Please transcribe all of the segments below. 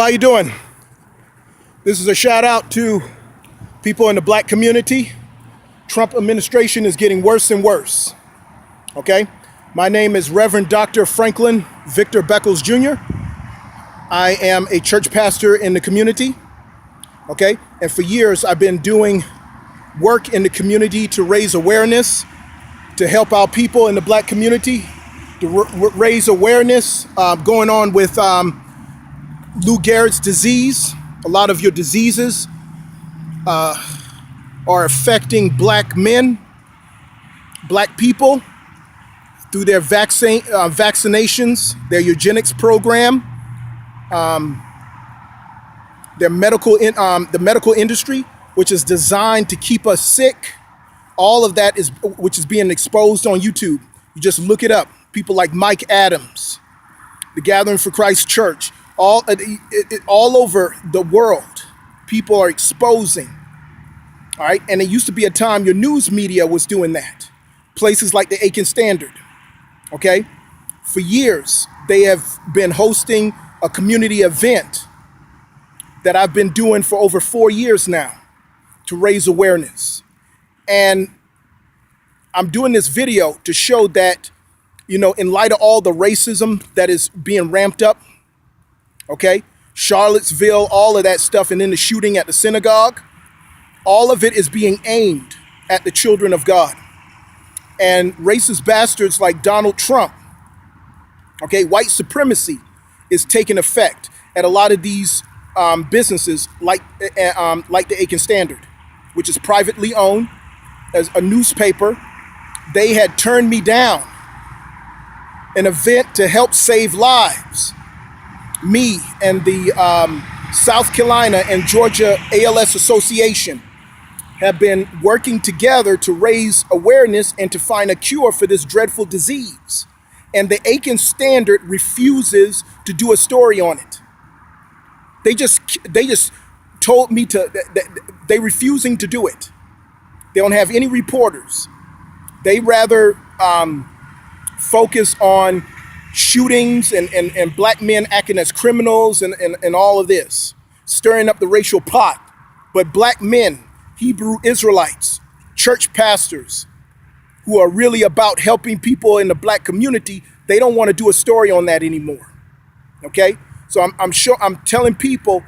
How you doing? This is a shout out to people in the black community. Trump administration is getting worse and worse. Okay? My name is Reverend Dr. Franklin Victor Beckles Jr. I am a church pastor in the community. Okay? And for years I've been doing work in the community to raise awareness, to help out people in the black community, to raise awareness going on with Lou Gehrig's disease. A lot of your diseases are affecting black men, black people through their vaccinations, their eugenics program, the medical industry, which is designed to keep us sick. All of that which is being exposed on YouTube. You just look it up. People like Mike Adams, the Gathering for Christ Church, all over the world, people are exposing. All right, and it used to be a time your news media was doing that. Places like the Aiken Standard. Okay, for years they have been hosting a community event that I've been doing for over 4 years now to raise awareness. And I'm doing this video to show that, you know, in light of all the racism that is being ramped up, okay, Charlottesville, all of that stuff, and then the shooting at the synagogue, all of it is being aimed at the children of God. And racist bastards like Donald Trump, okay, white supremacy is taking effect at a lot of these businesses like the Aiken Standard, which is privately owned as a newspaper. They had turned me down an event to help save lives. Me and the South Carolina and Georgia ALS Association have been working together to raise awareness and to find a cure for this dreadful disease. And the Aiken Standard refuses to do a story on it. They just told me they're refusing to do it. They don't have any reporters. They rather focus on shootings and black men acting as criminals and all of this, stirring up the racial pot. But black men, Hebrew Israelites, church pastors who are really about helping people in the black community, they don't want to do a story on that anymore. Okay? So I'm telling people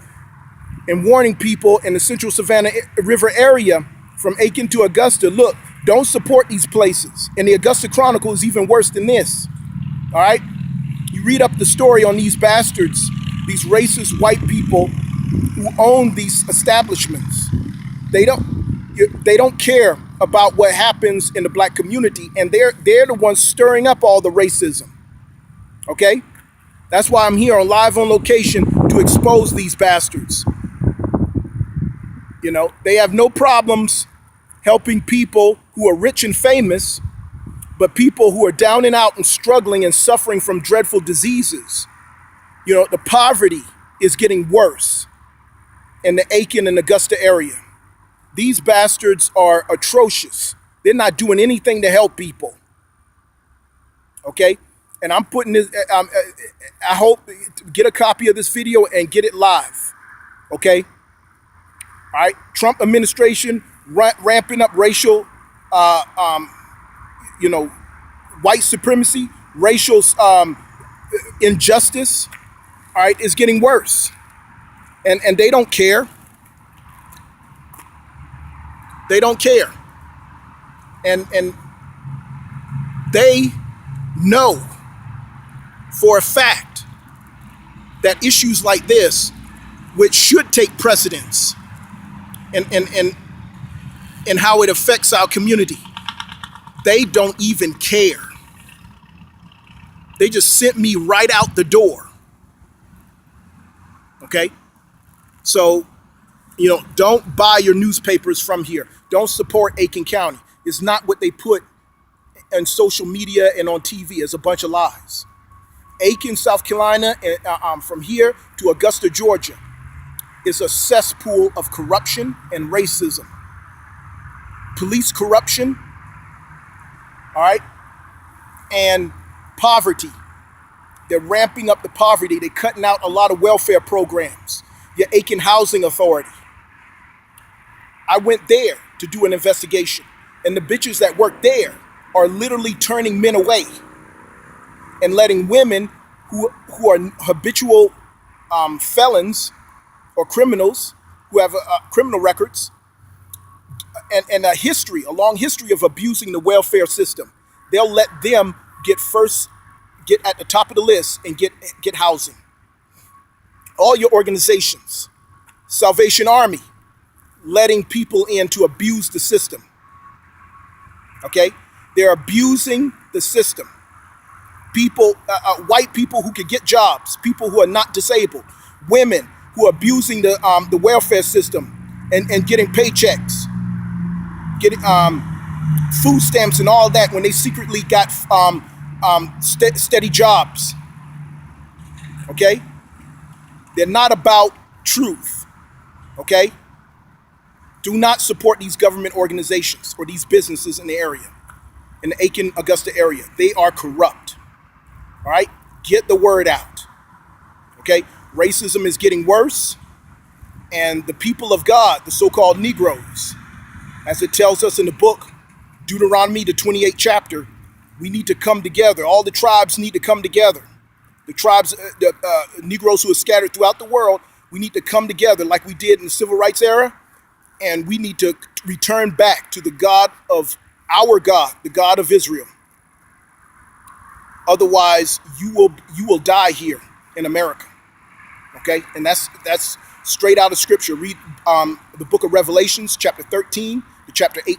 and warning people in the Central Savannah River area from Aiken to Augusta, look, don't support these places. And the Augusta Chronicle is even worse than this. All right? You read up the story on these bastards, these racist white people who own these establishments. They don't care about what happens in the black community, and they're the ones stirring up all the racism. Okay? That's why I'm here on live on location to expose these bastards. You know, they have no problems helping people who are rich and famous, but people who are down and out and struggling and suffering from dreadful diseases. You know, the poverty is getting worse in the Aiken and Augusta area. These bastards are atrocious. They're not doing anything to help people. Okay? And I'm putting this, I hope to get a copy of this video and get it live. Okay? All right? Trump administration ramping up racial, white supremacy, racial injustice, all right, is getting worse. And they don't care. They don't care. And they know for a fact that issues like this, which should take precedence and how it affects our community, they don't even care. They just sent me right out the door. Okay? So, you know, don't buy your newspapers from here. Don't support Aiken County. It's not what they put on social media and on TV. It's a bunch of lies. Aiken, South Carolina, from here to Augusta, Georgia, is a cesspool of corruption and racism. Police corruption, all right, and poverty. They're ramping up the poverty. They're cutting out a lot of welfare programs. Your Aiken Housing Authority. I went there to do an investigation, and the bitches that work there are literally turning men away and letting women who are habitual felons or criminals who have criminal records and a long history of abusing the welfare system. They'll let them get at the top of the list and get housing. All your organizations, Salvation Army, letting people in to abuse the system. Okay? They're abusing the system. People, white people who could get jobs, people who are not disabled, women who are abusing the welfare system and getting paychecks, getting food stamps and all that when they secretly got steady jobs. Okay? They're not about truth. Okay? Do not support these government organizations or these businesses in the area, in the Aiken, Augusta area. They are corrupt. All right? Get the word out. Okay? Racism is getting worse, and the people of God, the so-called Negroes, as it tells us in the book, Deuteronomy, the 28th chapter, we need to come together. All the tribes need to come together. The tribes, the Negroes who are scattered throughout the world, we need to come together like we did in the civil rights era, and we need to return back to the God of our God, the God of Israel. Otherwise, you will die here in America. Okay, and that's straight out of Scripture. Read the book of Revelations, chapter 13 to chapter 8.